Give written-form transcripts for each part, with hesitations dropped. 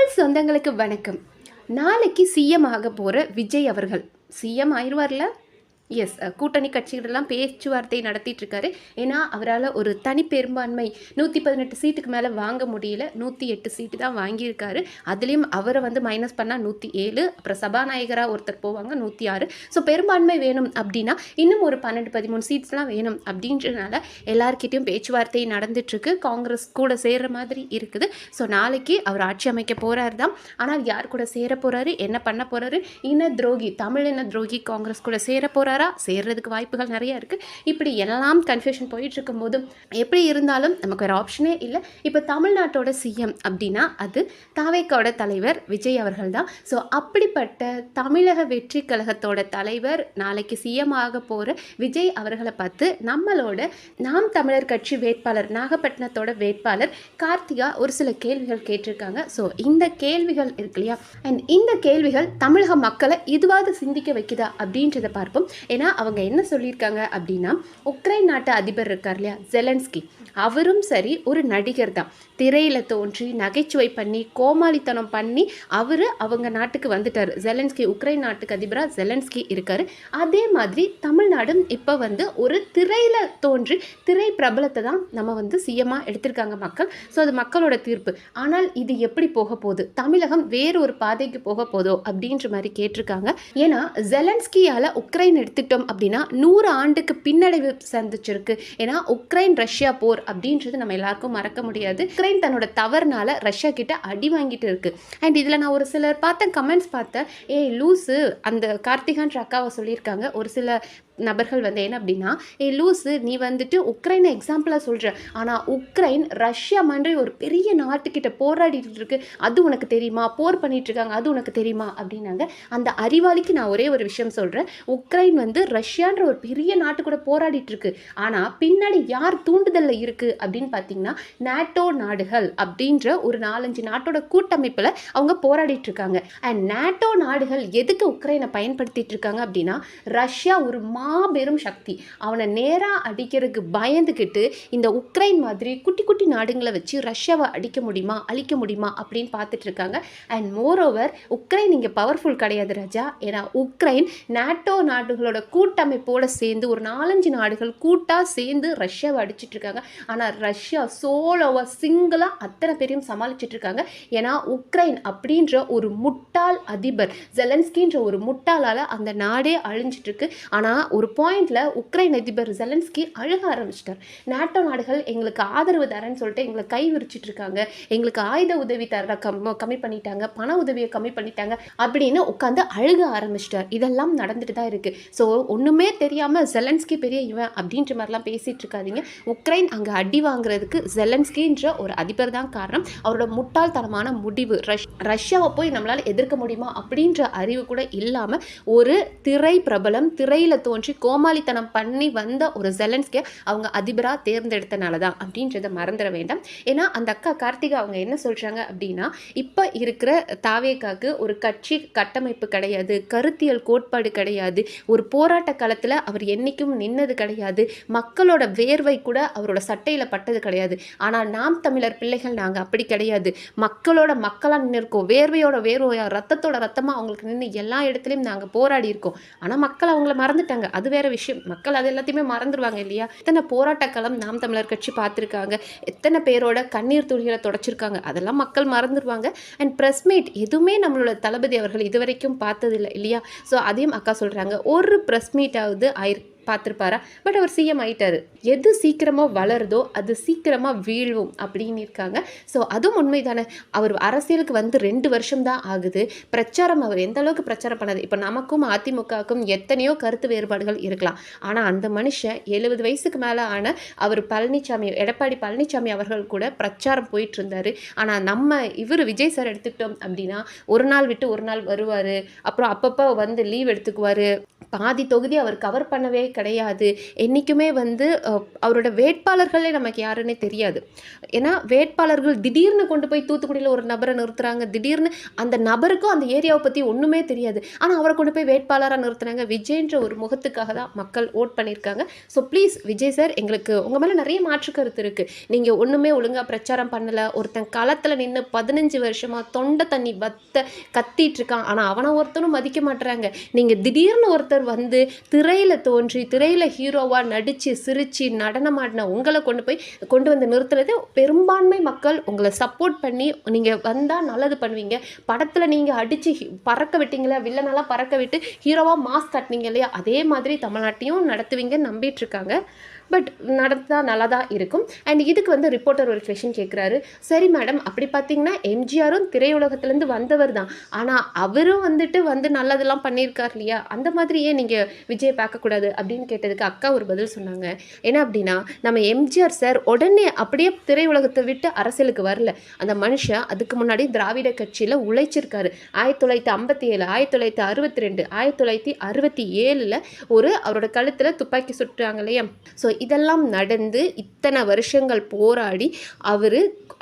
தமிழ் சொந்தங்களுக்கு வணக்கம். நாளைக்கு சிஎம் ஆக போகிற விஜய் அவர்கள் சிஎம் ஆயிடுவார்ல. எஸ், கூட்டணி கட்சிகளெல்லாம் பேச்சுவார்த்தை நடத்திட்டு இருக்காரு. ஏன்னா அவரால் ஒரு தனி பெரும்பான்மை 118 சீட்டுக்கு மேலே வாங்க முடியல. 108 சீட்டு தான் வாங்கியிருக்காரு. அதுலேயும் அவரை மைனஸ் பண்ணால் 107, அப்புறம் சபாநாயகராக ஒருத்தர் போவாங்க 106. ஸோ பெரும்பான்மை வேணும் அப்படின்னா இன்னும் ஒரு 12-13 சீட்ஸ்லாம் வேணும் அப்படின்றனால எல்லார்கிட்டையும் பேச்சுவார்த்தை நடந்துட்டுருக்கு. காங்கிரஸ் கூட சேர்கிற மாதிரி இருக்குது. ஸோ நாளைக்கு அவர் ஆட்சி அமைக்க போகிறார் தான். ஆனால் யார் கூட சேர போகிறாரு, என்ன பண்ண போகிறாரு, இன துரோகி, தமிழ் இன துரோகி காங்கிரஸ் கூட சேர போகிறாரா, சேர்றதுக்கு வாய்ப்புகள் நிறைய இருக்குது. இப்படி எல்லாம் கன்ஃபியூஷன் போயிட்டு இருக்கும் போதும் எப்படி இருந்தாலும் நமக்கு ஒரு ஆப்ஷனே இல்லை. இப்போ தமிழ்நாட்டோட சிஎம் அப்படின்னா அது தாவேக்காவோட தலைவர் விஜய் அவர்கள் தான். ஸோ அப்படிப்பட்ட தமிழக வெற்றி கழகத்தோட தலைவர் நாளைக்கு சிஎம் ஆக போகிற விஜய் அவர்களை பார்த்து நம்மளோட நாம் தமிழர் கட்சி வேட்பாளர் நாகப்பட்டினத்தோட வேட்பாளர் கார்த்திகா ஒரு சில கேள்விகள் கேட்டிருக்காங்க. ஸோ இந்த கேள்விகள் இருக்கு இல்லையா, அண்ட் இந்த கேள்விகள் தமிழக மக்களை இதுவாது சிந்திக்க வைக்குதா அப்படின்றத பார்ப்போம். ஏன்னா அவங்க என்ன சொல்லியிருக்காங்க அப்படின்னா, உக்ரைன் நாட்டு அதிபர் இருக்கார் இல்லையா ஜெலன்ஸ்கி, அவரும் சரி ஒரு நடிகர் தான். திரையில் தோன்றி நகைச்சுவை பண்ணி கோமாளித்தனம் பண்ணி அவங்க நாட்டுக்கு வந்துட்டார். ஜெலன்ஸ்கி உக்ரைன் நாட்டுக்கு அதிபராக ஜெலன்ஸ்கி இருக்கார். அதே மாதிரி தமிழ்நாடும் இப்போ ஒரு திரையில் தோன்றி திரை பிரபலத்தை தான் நம்ம சிஎம்மாக எடுத்திருக்காங்க மக்கள். ஸோ அது மக்களோட தீர்ப்பு. ஆனால் இது எப்படி போக போகுது, தமிழகம் வேறு ஒரு பாதைக்கு போக போதோ அப்படின்ற மாதிரி கேட்டிருக்காங்க. ஏன்னா ஜெலன்ஸ்கியால் உக்ரைன் எடுத்துட்டோம் அப்படின்னா 100 ஆண்டுக்கு பின்னடைவு சந்திச்சிருக்கு. ஏன்னா உக்ரைன் ரஷ்யா போர் அப்படின்றது நம்ம எல்லாருக்கும் மறக்க முடியாது. உக்ரைன் தன்னோட தவறுனால ரஷ்யா கிட்ட அடி வாங்கிட்டு இருக்கு. அண்ட் இதில் நான் ஒரு சிலர் கமெண்ட்ஸ் பார்த்தேன். லூஸு அந்த கார்த்திகான்ற அக்காவை சொல்லியிருக்காங்க. ஒரு சில நபர்கள் என்ன அப்படின்னா, லூஸு நீ உக்ரைனை எக்ஸாம்பிளாக சொல்கிற, ஆனால் உக்ரைன் ரஷ்யா மாதிரி ஒரு பெரிய நாட்டுக்கிட்ட போராடிட்டு இருக்கு, அது உனக்கு தெரியுமா, போர் பண்ணிட்டு இருக்காங்க, அது உனக்கு தெரியுமா அப்படின்னாங்க. அந்த அறிவாளிக்கு நான் ஒரே ஒரு விஷயம் சொல்கிறேன். உக்ரைன் ரஷ்யான்ற ஒரு பெரிய நாட்டு கூட போராடிட்டு இருக்கு. ஆனால் பின்னாடி யார் தூண்டுதலில் இருக்குது அப்படின்னு பார்த்தீங்கன்னா, நேட்டோ நாடுகள் அப்படின்ற ஒரு 4-5 நாட்டோட கூட்டமைப்பில் அவங்க போராடிட்டு இருக்காங்க. அண்ட் நேட்டோ நாடுகள் எதுக்கு உக்ரைனை பயன்படுத்திட்டு இருக்காங்க அப்படின்னா, ரஷ்யா ஒரு மாபெரும் சக்தி, அவனை நேராக அடிக்கிறதுக்கு பயந்துக்கிட்டு இந்த உக்ரைன் மாதிரி குட்டி குட்டி நாடுங்களை வச்சு ரஷ்யாவை அடிக்க முடியுமா அழிக்க முடியுமா அப்படின்னு பார்த்துட்டு இருக்காங்க. அண்ட் மோரோவர் உக்ரைன் இங்கே பவர்ஃபுல் கிடையாது ராஜா. ஏன்னா உக்ரைன் நேட்டோ நாடுகளோட கூட்டமைப்போடு சேர்ந்து ஒரு 4-5 நாடுகள் கூட்டாக சேர்ந்து ரஷ்யாவை அடிச்சிட்டு இருக்காங்க. ஆனால் ரஷ்யா சோலோவா சிங்கிளாக அத்தனை பேரையும் சமாளிச்சுட்டு இருக்காங்க. ஏன்னா உக்ரைன் அப்படின்ற ஒரு முட்டாள் அதிபர் ஜெலன்ஸ்கின்ற ஒரு முட்டாளால் அந்த நாடே அழிஞ்சிட்டு இருக்கு. ஆனால் ஒரு பாயிண்டில் உக்ரைன் அதிபர் ஜெலன்ஸ்கி அழுக ஆரம்பிச்சிட்டார். நேட்டோ நாடுகள் எங்களுக்கு ஆதரவு தரேன்னு சொல்லிட்டு எங்களை கை விரிச்சிட்டு இருக்காங்க, எங்களுக்கு ஆயுத உதவி தர கம்மி பண்ணிட்டாங்க, பண உதவியை கம்மி பண்ணிட்டாங்க அப்படின்னு உட்காந்து அழுக ஆரம்பிச்சிட்டார். இதெல்லாம் நடந்துட்டு தான் இருக்குது. ஸோ ஒன்றுமே தெரியாமல் ஜெலன்ஸ்கி பெரிய இவன் அப்படின்ற மாதிரிலாம் பேசிகிட்டு இருக்காதிங்க. உக்ரைன் அங்கே அடி வாங்குறதுக்கு ஜெலன்ஸ்கின்ற ஒரு அதிபர் தான் காரணம். அவரோட முட்டாள்தனமான முடிவு, ரஷ்யாவை போய் நம்மளால் எதிர்க்க முடியுமா அப்படின்ற அறிவு கூட இல்லாமல் ஒரு திரை பிரபலம் திரையில் தோன்றி கோமாளித்தனம் பண்ணி வந்த ஒரு ஜெலன்ஸ்கியை அவங்க அதிபராக தேர்ந்தெடுத்தனால தான் அப்படின்றத மறந்துட வேண்டாம். ஏன்னா அந்த அக்கா கார்த்திகா அவங்க என்ன சொல்கிறாங்க அப்படின்னா, இப்போ இருக்கிற தாவேக்காக்கு ஒரு கட்சி கட்டமைப்பு கிடையாது, கருத்தியல் கோட்பாடு கிடையாது, ஒரு போராட்ட காலத்தில் அவர் என்றைக்கும் நின்னது கிடையாது, மக்களோட வேர்வை கூட அவரோட சட்டையில் பட்டது கிடையாது. ஆனால் நாம் தமிழர் பிள்ளைகள் நாங்கள் அப்படி கிடையாது, மக்களோட மக்களாக நின்று இருக்கோம், வேர்வையோட வேர்வையா ரத்தத்தோட ரத்தமாக அவங்களுக்கு நின்று எல்லா இடத்துலையும் நாங்கள் போராடி இருக்கோம். ஆனால் மக்கள் அவங்கள மறந்துட்டாங்க, அது வேற விஷயம். மக்கள் அது எல்லாத்தையுமே மறந்துடுவாங்க இல்லையா. எத்தனை போராட்ட களம் நாம் தமிழர் கட்சி பார்த்துருக்காங்க, எத்தனை பேரோட கண்ணீர் துளிகளை தொடச்சிருக்காங்க, அதெல்லாம் மக்கள் மறந்துடுவாங்க. அண்ட் ப்ரெஸ் மீட் எதுவுமே நம்மளோட தளபதி அவர்கள் இது வரைக்கும் பார்த்ததில்லை இல்லையா. ஸோ அதையும் அக்கா சொல்கிறாங்க, ஒரு ப்ரெஸ் மீட்டாவது பார்த்துருப்பாரா. பட் அவர் சிஎம் ஆயிட்டாரு. எது சீக்கிரமாக வளருதோ அது சீக்கிரமாக வீழ்வும் அப்படின்னு இருக்காங்க. ஸோ அதுவும் உண்மை தானே. அவர் அரசியலுக்கு 2 வருஷம் தான் ஆகுது. பிரச்சாரம் அவர் எந்த அளவுக்கு பிரச்சாரம் பண்ணாது. இப்போ நமக்கும் அதிமுகவுக்கும் எத்தனையோ கருத்து வேறுபாடுகள் இருக்கலாம். ஆனால் அந்த மனுஷன் 70 வயசுக்கு மேலே ஆன அவர் எடப்பாடி பழனிசாமி அவர்கள் கூட பிரச்சாரம் போயிட்டு இருந்தார். ஆனால் நம்ம விஜய் சார் எடுத்துக்கிட்டோம் அப்படின்னா ஒரு நாள் விட்டு ஒரு நாள் வருவார், அப்புறம் அப்பப்போ லீவ் எடுத்துக்குவார், பாதி தொகுதி அவர் கவர் பண்ணவே கிடையாது. என்றைக்குமே வந்து அவரோட வேட்பாளர்களே நமக்கு யாருன்னே தெரியாது. ஏன்னா வேட்பாளர்கள் திடீர்னு கொண்டு போய் தூத்துக்குடியில் ஒரு நபரை நிறுத்துறாங்க. திடீர்னு அந்த நபருக்கும் அந்த ஏரியாவை பற்றி ஒன்றுமே தெரியாது. ஆனால் அவரை கொண்டு போய் வேட்பாளராக நிறுத்துனாங்க. விஜய்ன்ற ஒரு முகத்துக்காக தான் மக்கள் ஓட் பண்ணியிருக்காங்க. ஸோ ப்ளீஸ் விஜய் சார், எங்களுக்கு உங்கள் மேலே நிறைய மாற்று கருத்து இருக்குது. நீங்கள் ஒன்றுமே ஒழுங்காக பிரச்சாரம் பண்ணலை. ஒருத்தன் களத்தில் நின்று 15 வருஷமாக தொண்டை தண்ணி கத்திட்டு இருக்கான். ஆனால் அவனை ஒருத்தனும் மதிக்க மாட்டுறாங்க. நீங்கள் திடீர்னு ஒருத்தர் வந்து திரையில் தோன்றி திரையில் ஹீரோவாக நடித்து சிரித்து நடனமாடின உங்களை கொண்டு வந்து நிறுத்துறது, பெரும்பான்மை மக்கள் உங்களை சப்போர்ட் பண்ணி நீங்கள் வந்தால் நல்லது பண்ணுவீங்க. படத்தில் நீங்கள் அடித்து பறக்க விட்டீங்களா, வில்லனெல்லாம் பறக்க விட்டு ஹீரோவாக மாஸ்க் கட்டினீங்க இல்லையா, அதே மாதிரி தமிழ்நாட்டையும் நடத்துவீங்கன்னு நம்பிட்டு இருக்காங்க. பட் நடந்தால் நல்லா தான் இருக்கும். அண்ட் இதுக்கு வந்து ரிப்போர்ட்டர் ஒரு கொஷின் கேட்குறாரு. சரி மேடம், அப்படி பார்த்தீங்கன்னா எம்ஜிஆரும் திரையுலகத்துலேருந்து வந்தவர் தான், ஆனால் அவரும் வந்து நல்லதெல்லாம் பண்ணியிருக்கார் இல்லையா, அந்த மாதிரியே நீங்கள் விஜய் பார்க்கக்கூடாது அப்படின்னு கேட்டதுக்கு அக்கா ஒரு பதில் சொன்னாங்க. என்ன அப்படின்னா, நம்ம எம்ஜிஆர் சார் உடனே அப்படியே திரையுலகத்தை விட்டு அரசியலுக்கு வரல. அந்த மனுஷன் அதுக்கு முன்னாடி திராவிட கட்சியில் உழைச்சிருக்காரு. 1957, 1962, 1967 அவரோட கழுத்தில் துப்பாக்கி சுட்டுறாங்க இல்லையா. ஸோ இதெல்லாம் நடந்து இத்தனை வருஷங்கள் போராடி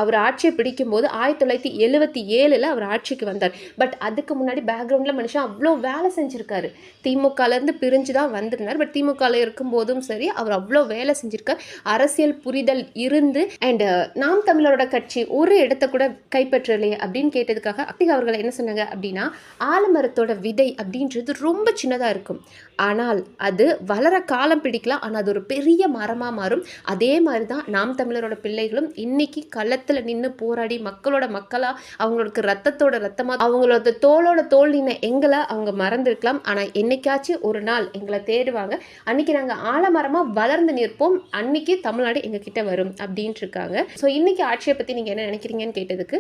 அவர் ஆட்சியை பிடிக்கும்போது 1977 அவர் ஆட்சிக்கு வந்தார். பட் அதுக்கு முன்னாடி பேக்ரவுண்டில் மனுஷன் அவ்வளோ வேலை செஞ்சுருக்காரு. திமுகலேருந்து பிரிஞ்சு தான் வந்திருந்தார். பட் திமுகவில் இருக்கும்போதும் சரி அவர் அவ்வளோ வேலை செஞ்சுருக்கார். அரசியல் புரிதல் இருந்து அண்ட் நாம் தமிழரோட கட்சி ஒரு இடத்த கூட கைப்பற்றலையே அப்படின்னு கேட்டதுக்காக அக்திகா அவர்கள் என்ன சொன்னாங்க அப்படின்னா, ஆலமரத்தோட விதை அப்படின்றது ரொம்ப சின்னதாக இருக்கும், ஆனால் அது வளர காலம் பிடிக்கலாம், ஆனால் அது ஒரு பெரிய மரமாக மாறும். அதே மாதிரி தான் நாம் தமிழரோட பிள்ளைகளும் இன்னைக்கு களத்தில் நின்று போராடி மக்களாக அவங்களுக்கு ரத்தமாக அவங்களோட தோளோட தோல் நின்று எங்களை அவங்க மறந்துருக்கலாம். ஆனால் என்னைக்காச்சும் ஒரு நாள் எங்களை தேடுவாங்க. அன்னைக்கு நாங்கள் ஆலமரமாக வளர்ந்து நிற்போம். அன்னைக்கு தமிழ்நாடு எங்ககிட்ட வரும் அப்படின்ட்டு இருக்காங்க. ஸோ இன்னைக்கு ஆட்சியை பற்றி நீங்கள் என்ன நினைக்கிறீங்கன்னு கேட்டதுக்கு,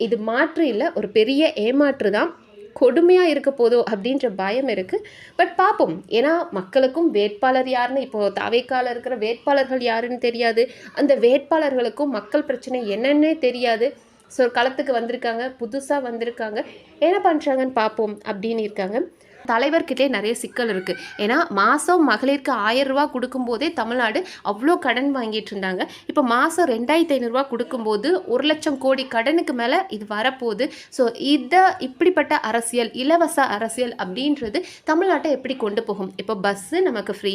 இது மாற்று இல்லை, ஒரு பெரிய ஏமாற்று தான். கொடுமையாக இருக்க போதோ அப்படின்ற பயம் இருக்குது. பட் பார்ப்போம். ஏன்னா மக்களுக்கும் வேட்பாளர் யாருன்னு, இப்போது தாவேக்கால இருக்கிற வேட்பாளர்கள் யாருன்னு தெரியாது. அந்த வேட்பாளர்களுக்கும் மக்கள் பிரச்சனை என்னன்னே தெரியாது. ஸோ களத்துக்கு வந்திருக்காங்க, புதுசாக வந்திருக்காங்க, என்ன பண்ணுறாங்கன்னு பார்ப்போம் அப்படின்னு இருக்காங்க. தலைவர்கிட்டே நிறைய சிக்கல் இருக்குது. ஏன்னா மாதம் மகளிருக்கு 1000 ரூபா கொடுக்கும்போதே தமிழ்நாடு அவ்வளோ கடன் வாங்கிட்டு இருந்தாங்க. இப்போ மாதம் 2500 கொடுக்கும்போது 1,00,000 கோடி கடனுக்கு மேலே இது வரப்போகுது. ஸோ இப்படிப்பட்ட அரசியல், இலவச அரசியல் அப்படின்றது தமிழ்நாட்டை எப்படி கொண்டு போகும்? இப்போ பஸ்ஸு நமக்கு ஃப்ரீ,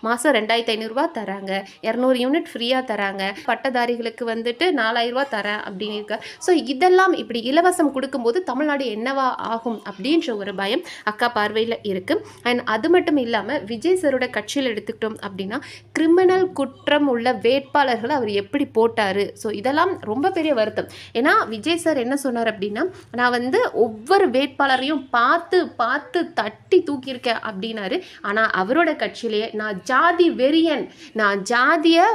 மாதம் 2500 தராங்க, 200 யூனிட் ஃப்ரீயாக தராங்க, பட்டதாரிகளுக்கு 4000 ரூபா தரேன் அப்படின்னு இருக்க. ஸோ இதெல்லாம் இப்படி இலவசம் கொடுக்கும்போது தமிழ்நாடு என்னவா ஆகும் அப்படின்ற ஒரு பயம் அக்கா பார்வையில் இருக்குது. அண்ட் அது மட்டும் இல்லாமல் விஜய் சரோட கட்சியில் எடுத்துக்கிட்டோம் அப்படின்னா, கிரிமினல் குற்றம் உள்ள வேட்பாளர்களை அவர் எப்படி போட்டார். ஸோ இதெல்லாம் ரொம்ப பெரிய வருத்தம். ஏன்னா விஜய் சார் என்ன சொன்னார் அப்படின்னா, நான் ஒவ்வொரு வேட்பாளரையும் பார்த்து தட்டி தூக்கியிருக்கேன் அப்படின்னாரு. ஆனால் அவரோட கட்சியிலேயே நான் ஜாதி வெறியன், நான் ஜாதியை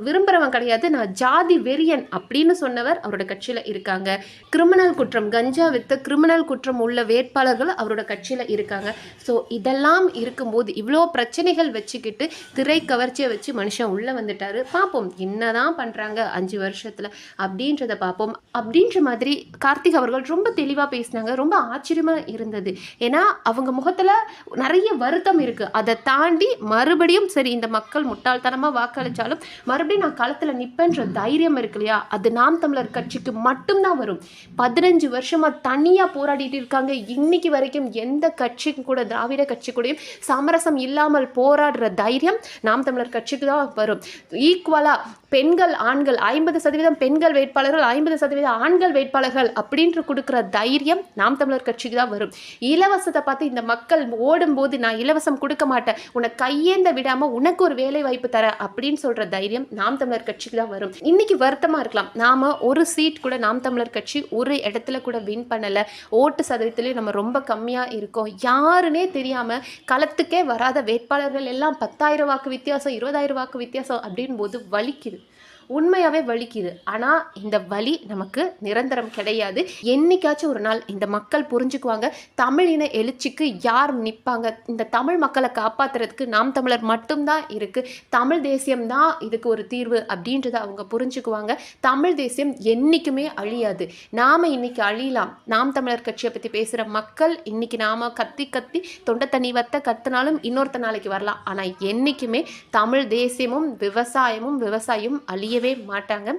விரும்புகிறவன் கிடையாது, நான் ஜாதி வெறியன் அப்படின்னு சொன்னவர் அவரோட கட்சியில் இருக்காங்க. கிரிமினல் குற்றம், கஞ்சா வித்த கிரிமினல் குற்றம் உள்ள வேட்பாளர்கள் அவரோட கட்சியில் இருக்காங்க. ஸோ இதெல்லாம் இருக்கும்போது இவ்வளோ பிரச்சனைகள் வச்சுக்கிட்டு திரை கவர்ச்சியை வச்சு மனுஷன் உள்ளே வந்துட்டார். பார்ப்போம் என்னதான் பண்ணுறாங்க 5 வருஷத்தில் அப்படின்றத பார்ப்போம். அப்படின்ற மாதிரி கார்த்திக் அவர்கள் ரொம்ப தெளிவாக பேசினாங்க. ரொம்ப ஆச்சரியமாக இருந்தது. ஏன்னா அவங்க முகத்தில் நிறைய வருத்தம் இருக்குது. அதை தாண்டி மறுபடியும் சரி, இந்த மக்கள் முட்டாள்தனமாக வாக்களித்தாலும் மறுபடியும் நான் களத்தில் நிற்பேன்ற தைரியம் இருக்கு இல்லையா, அது நாம் தமிழர் கட்சிக்கு மட்டும்தான் வரும். 15 வருஷமாக தனியாக போராடிட்டு இருக்காங்க. இன்னைக்கு வரைக்கும் எந்த கட்சிக்கும் கூட, திராவிட கட்சி கூடயும் சமரசம் இல்லாமல் போராடுற தைரியம் நாம் தமிழர் கட்சிக்கு தான் வரும். ஈக்குவலாக பெண்கள் ஆண்கள் 50% பெண்கள் வேட்பாளர்கள், 50% ஆண்கள் வேட்பாளர்கள் அப்படின்ற கொடுக்குற தைரியம் நாம் தமிழர் கட்சிக்கு தான் வரும். இலவசத்தை பார்த்து இந்த மக்கள் ஓடும்போது, நான் இலவசம் கொடுக்க மாட்டேன், உன்னை கையேந்த விடாமல் உனக்கு ஒரு வேலை வாய்ப்பு தரேன் அப்படின்னு சொல்கிற தைரியம் நாம் தமிழர் கட்சிக்கு தான் வரும். இன்னைக்கு வருத்தமாக இருக்கலாம், நாம் ஒரு சீட் கூட நாம் தமிழர் கட்சி ஒரு இடத்துல கூட வின் பண்ணலை, ஓட்டு சதவீதத்துலேயே நம்ம ரொம்ப கம்மியாக இருக்கோம், யாருன்னே தெரியாமல் களத்துக்கே வராத வேட்பாளர்கள் எல்லாம் 10,000 வாக்கு வித்தியாசம், 20,000 வாக்கு வித்தியாசம் அப்படின் போது வலிக்குது. உண்மையாகவே வலிக்குது. ஆனால் இந்த வலி நமக்கு நிரந்தரம் கிடையாது. என்னைக்காச்சும் ஒரு நாள் இந்த மக்கள் புரிஞ்சுக்குவாங்க, தமிழ் இன எழுச்சிக்கு யார் நிற்பாங்க, இந்த தமிழ் மக்களை காப்பாற்றுறதுக்கு நாம் தமிழர் மட்டும்தான் இருக்குது, தமிழ் தேசியம்தான் இதுக்கு ஒரு தீர்வு அப்படின்றத அவங்க புரிஞ்சுக்குவாங்க. தமிழ் தேசியம் என்றைக்குமே அழியாது. நாம் இன்னைக்கு அழியலாம், நாம் தமிழர் கட்சியை பற்றி பேசுகிற மக்கள் இன்னைக்கு நாம் கத்தி கத்தி தொண்டை தண்ணி வத்த கத்துனாலும் இன்னொருத்த நாளைக்கு வரலாம். ஆனால் என்றைக்குமே தமிழ் தேசியமும் விவசாயமும் அழியவே மாட்டாங்க.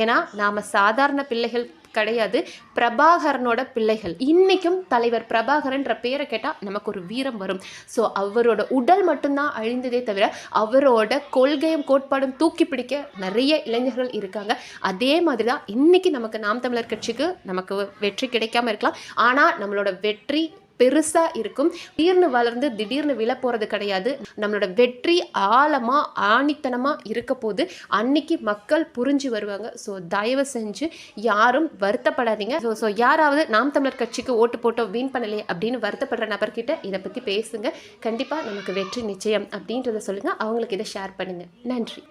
ஏன்னா நாம் சாதாரண பிள்ளைகள் கிடையாது, பிரபாகரனோட பிள்ளைகள். இன்னைக்கும் தலைவர் பிரபாகரன்ற பேரை கேட்டால் நமக்கு ஒரு வீரம் வரும். ஸோ அவரோட உடல் மட்டும்தான் அழிந்ததே தவிர அவரோட கொள்கையும் கோட்பாடும் தூக்கி பிடிக்க நிறைய இளைஞர்கள் இருக்காங்க. அதே மாதிரி தான் இன்னைக்கு நமக்கு நாம் தமிழர் கட்சிக்கு நமக்கு வெற்றி கிடைக்காம இருக்கலாம், ஆனால் நம்மளோட வெற்றி பெருசாக இருக்கும். திடீர்னு வளர்ந்து திடீர்னு விழ போகிறது கிடையாது. நம்மளோட வெற்றி ஆழமாக ஆணித்தனமாக இருக்க போது அன்னைக்கு மக்கள் புரிஞ்சு வருவாங்க. ஸோ தயவு செஞ்சு யாரும் வருத்தப்படாதீங்க. ஸோ யாராவது நாம் தமிழர் கட்சிக்கு ஓட்டு போட்டோ வீண் பண்ணலையே அப்படின்னு வருத்தப்படுற நபர்கிட்ட இதை பற்றி பேசுங்க. கண்டிப்பாக நமக்கு வெற்றி நிச்சயம் அப்படின்றத சொல்லுங்கள், அவங்களுக்கு இதை ஷேர் பண்ணுங்கள். நன்றி.